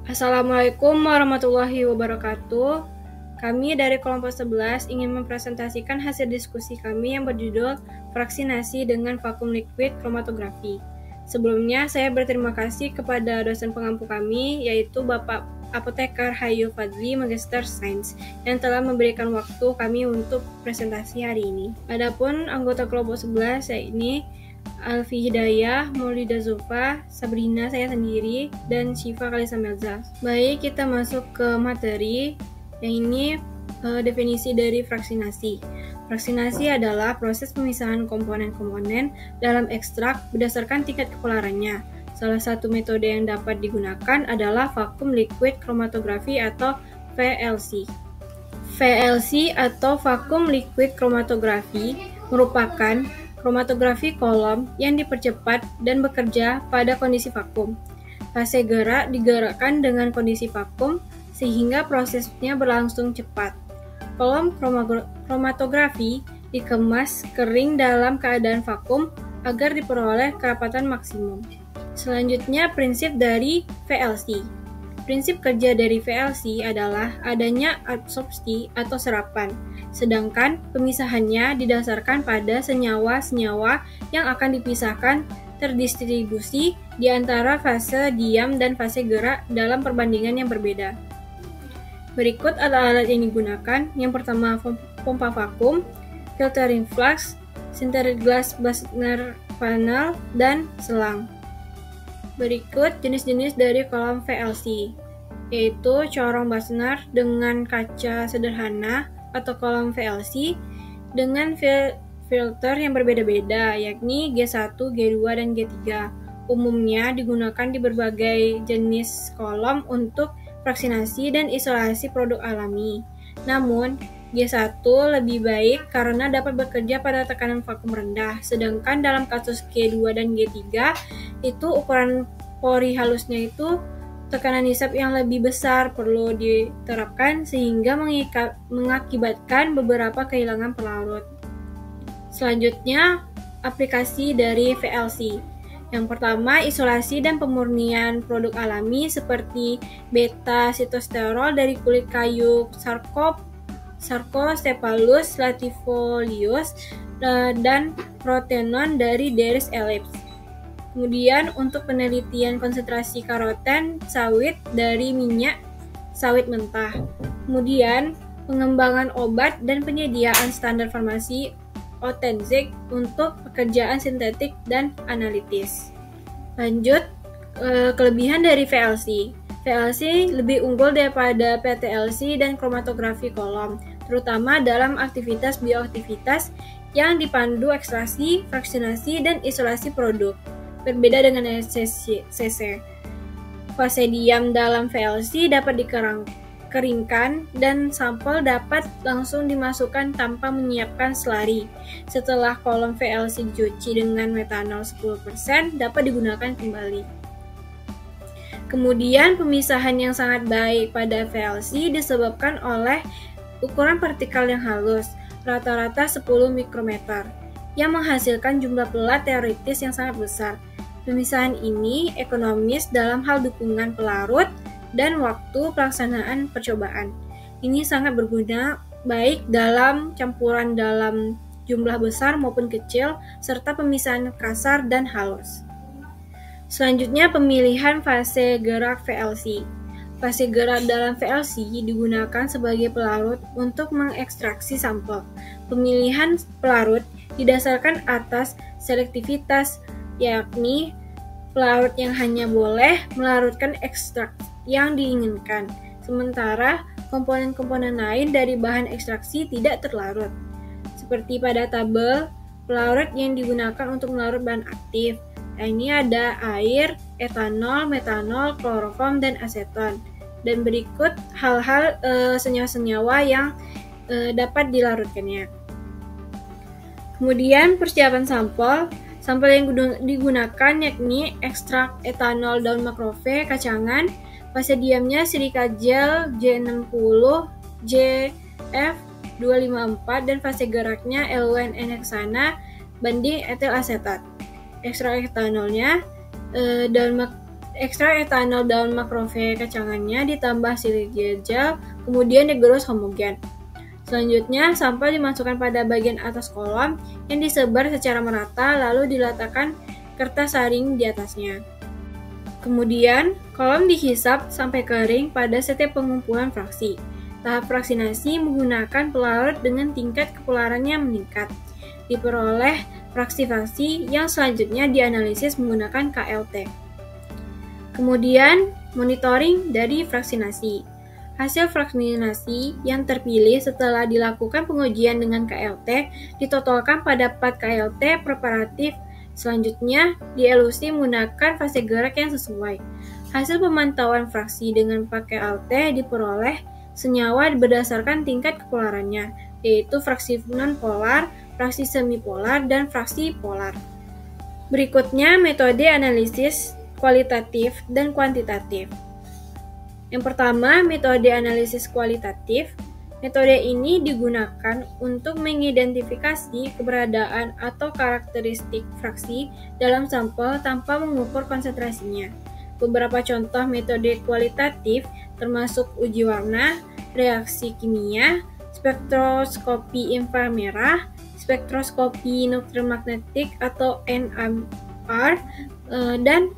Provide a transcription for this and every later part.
Assalamualaikum warahmatullahi wabarakatuh. Kami dari kelompok 11 ingin mempresentasikan hasil diskusi kami yang berjudul Fraksinasi dengan Vakum Liquid Kromatografi. Sebelumnya, saya berterima kasih kepada dosen pengampu kami, yaitu Bapak Apoteker Hayu Fadli, Magister Sains, yang telah memberikan waktu kami untuk presentasi hari ini. Adapun anggota kelompok 11 ini Alfi Hidayah, Maulida Zulfa, Sabrina saya sendiri, dan Syifa Kalisa Melza. Baik, kita masuk ke materi. Yang ini definisi dari fraksinasi. Fraksinasi adalah proses pemisahan komponen-komponen dalam ekstrak berdasarkan tingkat kepolarannya. Salah satu metode yang dapat digunakan adalah vakum liquid kromatografi atau VLC. VLC atau vakum liquid kromatografi merupakan kromatografi kolom yang dipercepat dan bekerja pada kondisi vakum. Fase gerak digerakkan dengan kondisi vakum sehingga prosesnya berlangsung cepat. Kolom kromatografi dikemas kering dalam keadaan vakum agar diperoleh kerapatan maksimum. Selanjutnya, prinsip dari VLC. Prinsip kerja dari VLC adalah adanya adsorpsi atau serapan, sedangkan pemisahannya didasarkan pada senyawa-senyawa yang akan dipisahkan terdistribusi di antara fase diam dan fase gerak dalam perbandingan yang berbeda. Berikut alat-alat yang digunakan. Yang pertama, pompa vakum, filtering flux, sintered glass Basner panel, dan selang. Berikut jenis-jenis dari kolom VLC, yaitu corong Basner dengan kaca sederhana atau kolom VLC dengan filter yang berbeda-beda, yakni G1, G2, dan G3. Umumnya digunakan di berbagai jenis kolom untuk fraksinasi dan isolasi produk alami. Namun, G1 lebih baik karena dapat bekerja pada tekanan vakum rendah, sedangkan dalam kasus G2 dan G3 itu ukuran pori halusnya itu tekanan hisap yang lebih besar perlu diterapkan sehingga mengakibatkan beberapa kehilangan pelarut. Selanjutnya, aplikasi dari VLC. Yang pertama, isolasi dan pemurnian produk alami seperti beta-sitosterol dari kulit kayu Sarcocephalus latifolius dan protenon dari Deres ellipse. Kemudian untuk penelitian konsentrasi karoten sawit dari minyak sawit mentah. Kemudian pengembangan obat dan penyediaan standar farmasi otentik untuk pekerjaan sintetik dan analitis. Lanjut, kelebihan dari VLC. VLC lebih unggul daripada PTLC dan kromatografi kolom, terutama dalam aktivitas bioaktivitas yang dipandu ekstraksi, fraksinasi, dan isolasi produk. Berbeda dengan CC. Fase diam dalam VLC dapat dikeringkan dan sampel dapat langsung dimasukkan tanpa menyiapkan slurry. Setelah kolom VLC dicuci dengan metanol 10%, dapat digunakan kembali. Kemudian pemisahan yang sangat baik pada VLC disebabkan oleh ukuran partikel yang halus, rata-rata 10 mikrometer, yang menghasilkan jumlah pelat teoritis yang sangat besar. Pemisahan ini ekonomis dalam hal dukungan pelarut dan waktu pelaksanaan percobaan. Ini sangat berguna baik dalam campuran dalam jumlah besar maupun kecil, serta pemisahan kasar dan halus. Selanjutnya, pemilihan fase gerak VLC. Fase gerak dalam VLC digunakan sebagai pelarut untuk mengekstraksi sampel. Pemilihan pelarut didasarkan atas selektivitas, yakni pelarut yang hanya boleh melarutkan ekstrak yang diinginkan, sementara komponen-komponen lain dari bahan ekstraksi tidak terlarut. Seperti pada tabel, pelarut yang digunakan untuk melarut bahan aktif. Nah, ini ada air, etanol, metanol, kloroform, dan aseton. Dan berikut hal-hal senyawa-senyawa yang dapat dilarutkannya. Kemudian persiapan sampel. Sampel yang digunakan yakni ekstrak etanol daun makrove kacangan, fase diamnya silika gel J60, JF254, dan fase geraknya LUNN heksana banding etil asetat. Ekstrak etanolnya daun ekstrak etanol daun makrofag kacangannya ditambah silika gel, kemudian digerus homogen. Selanjutnya, sampel dimasukkan pada bagian atas kolom yang disebar secara merata lalu diletakkan kertas saring di atasnya. Kemudian, kolom dihisap sampai kering pada setiap pengumpulan fraksi. Tahap fraksinasi menggunakan pelarut dengan tingkat kepularannya meningkat. Diperoleh fraksi-fraksi yang selanjutnya dianalisis menggunakan KLT. Kemudian, monitoring dari fraksinasi. Hasil fraksinasi yang terpilih setelah dilakukan pengujian dengan KLT ditotolkan pada 4 KLT preparatif. Selanjutnya, dielusi menggunakan fase gerak yang sesuai. Hasil pemantauan fraksi dengan 4 KLT diperoleh senyawa berdasarkan tingkat kepolarannya, yaitu fraksi nonpolar, fraksi semipolar, dan fraksi polar. Berikutnya, metode analisis kualitatif dan kuantitatif. Yang pertama, metode analisis kualitatif. Metode ini digunakan untuk mengidentifikasi keberadaan atau karakteristik fraksi dalam sampel tanpa mengukur konsentrasinya. Beberapa contoh metode kualitatif termasuk uji warna, reaksi kimia, spektroskopi inframerah, spektroskopi nuklir-magnetik atau NMR, dan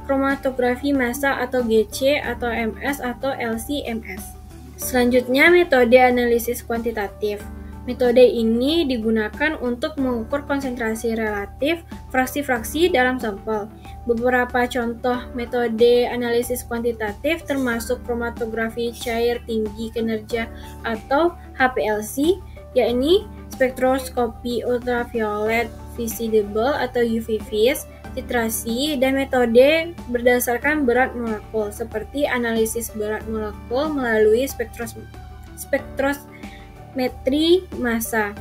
kromatografi massa atau GC atau MS atau LC-MS. Selanjutnya, metode analisis kuantitatif. Metode ini digunakan untuk mengukur konsentrasi relatif fraksi-fraksi dalam sampel. Beberapa contoh metode analisis kuantitatif termasuk kromatografi cair tinggi kinerja atau HPLC, yakni spektroskopi ultraviolet visible atau UV-Vis, titrasi, dan metode berdasarkan berat molekul seperti analisis berat molekul melalui spektrometri massa.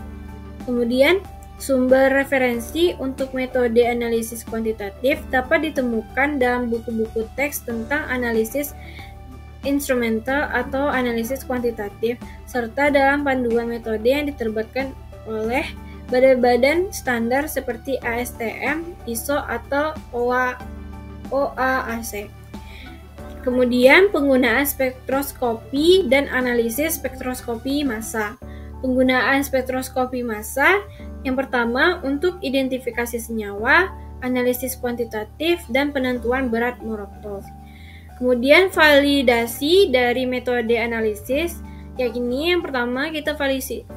Kemudian, sumber referensi untuk metode analisis kuantitatif dapat ditemukan dalam buku-buku teks tentang analisis instrumental atau analisis kuantitatif, serta dalam panduan metode yang diterbitkan oleh badan-badan standar seperti ASTM, ISO, atau OAAC. Kemudian, penggunaan spektroskopi dan analisis spektroskopi massa. Penggunaan spektroskopi massa yang pertama untuk identifikasi senyawa, analisis kuantitatif, dan penentuan berat molekul. Kemudian, validasi dari metode analisis, yakni yang pertama kita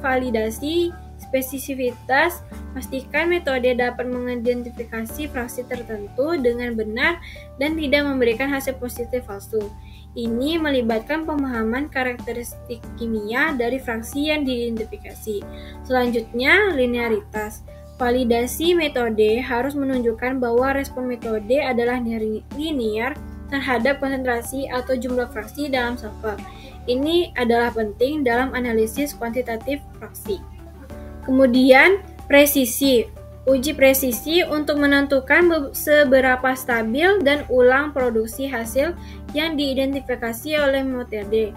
validasi spesifisitas, pastikan metode dapat mengidentifikasi fraksi tertentu dengan benar dan tidak memberikan hasil positif palsu. Ini melibatkan pemahaman karakteristik kimia dari fraksi yang diidentifikasi. Selanjutnya, linearitas. Validasi metode harus menunjukkan bahwa respon metode adalah linear terhadap konsentrasi atau jumlah fraksi dalam sampel. Ini adalah penting dalam analisis kuantitatif fraksi. Kemudian, presisi. Uji presisi untuk menentukan seberapa stabil dan ulang produksi hasil yang diidentifikasi oleh metode.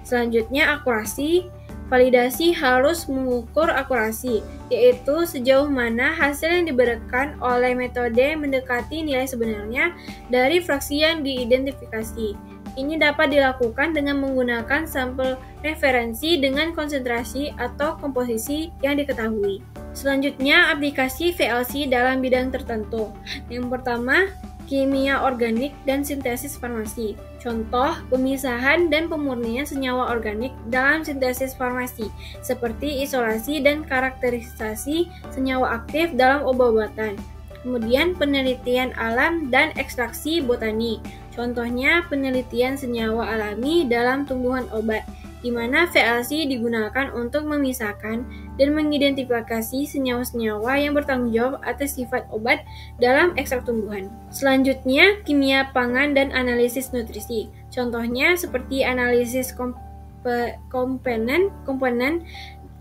Selanjutnya, akurasi. Validasi harus mengukur akurasi, yaitu sejauh mana hasil yang diberikan oleh metode mendekati nilai sebenarnya dari fraksi yang diidentifikasi. Ini dapat dilakukan dengan menggunakan sampel referensi dengan konsentrasi atau komposisi yang diketahui. Selanjutnya, aplikasi VLC dalam bidang tertentu. Yang pertama, kimia organik dan sintesis farmasi. Contoh, pemisahan dan pemurnian senyawa organik dalam sintesis farmasi, seperti isolasi dan karakterisasi senyawa aktif dalam obat-obatan. Kemudian, penelitian alam dan ekstraksi botani. Contohnya, penelitian senyawa alami dalam tumbuhan obat, di mana VLC digunakan untuk memisahkan dan mengidentifikasi senyawa-senyawa yang bertanggung jawab atas sifat obat dalam ekstrak tumbuhan. Selanjutnya, kimia pangan dan analisis nutrisi. Contohnya seperti analisis komponen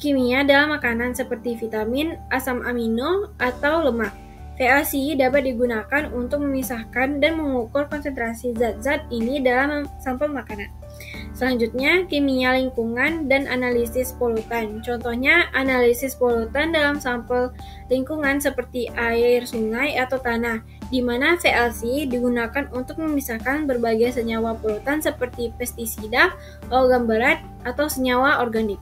kimia dalam makanan seperti vitamin, asam amino, atau lemak. VLC dapat digunakan untuk memisahkan dan mengukur konsentrasi zat-zat ini dalam sampel makanan. Selanjutnya, kimia lingkungan dan analisis polutan. Contohnya, analisis polutan dalam sampel lingkungan seperti air, sungai, atau tanah. di mana VLC digunakan untuk memisahkan berbagai senyawa polutan seperti pestisida, logam berat, atau senyawa organik.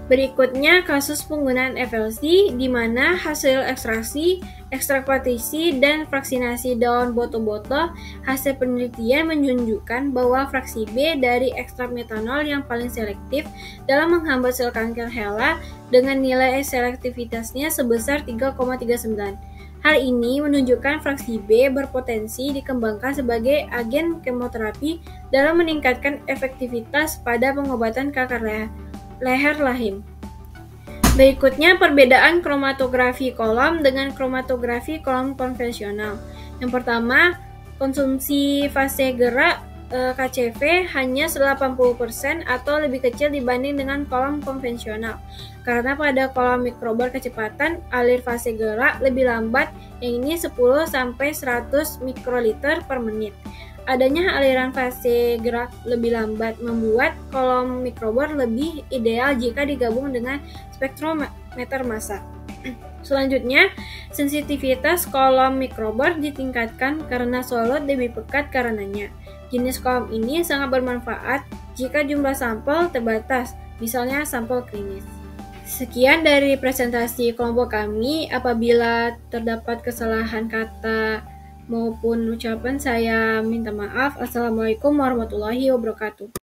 Berikutnya kasus penggunaan FLC di mana hasil ekstraksi, ekstrakvatisi, dan fraksinasi daun boto-boto hasil penelitian menunjukkan bahwa fraksi B dari ekstrak metanol yang paling selektif dalam menghambat sel kanker HeLa dengan nilai selektivitasnya sebesar 3,39. Hal ini menunjukkan fraksi B berpotensi dikembangkan sebagai agen kemoterapi dalam meningkatkan efektivitas pada pengobatan kanker leher rahim. Berikutnya perbedaan kromatografi kolom dengan kromatografi kolom konvensional. Yang pertama, konsumsi fase gerak KCV hanya 80% atau lebih kecil dibanding dengan kolom konvensional. Karena pada kolom mikrobar kecepatan, alir fase gerak lebih lambat, yang ini 10-100 mikroliter per menit. Adanya aliran fase gerak lebih lambat membuat kolom mikrobar lebih ideal jika digabung dengan spektrometer massa. Selanjutnya, sensitivitas kolom mikrobar ditingkatkan karena solid lebih pekat karenanya. Jenis kolom ini sangat bermanfaat jika jumlah sampel terbatas, misalnya sampel klinis. Sekian dari presentasi kelompok kami. Apabila terdapat kesalahan kata maupun ucapan, saya minta maaf. Assalamualaikum warahmatullahi wabarakatuh.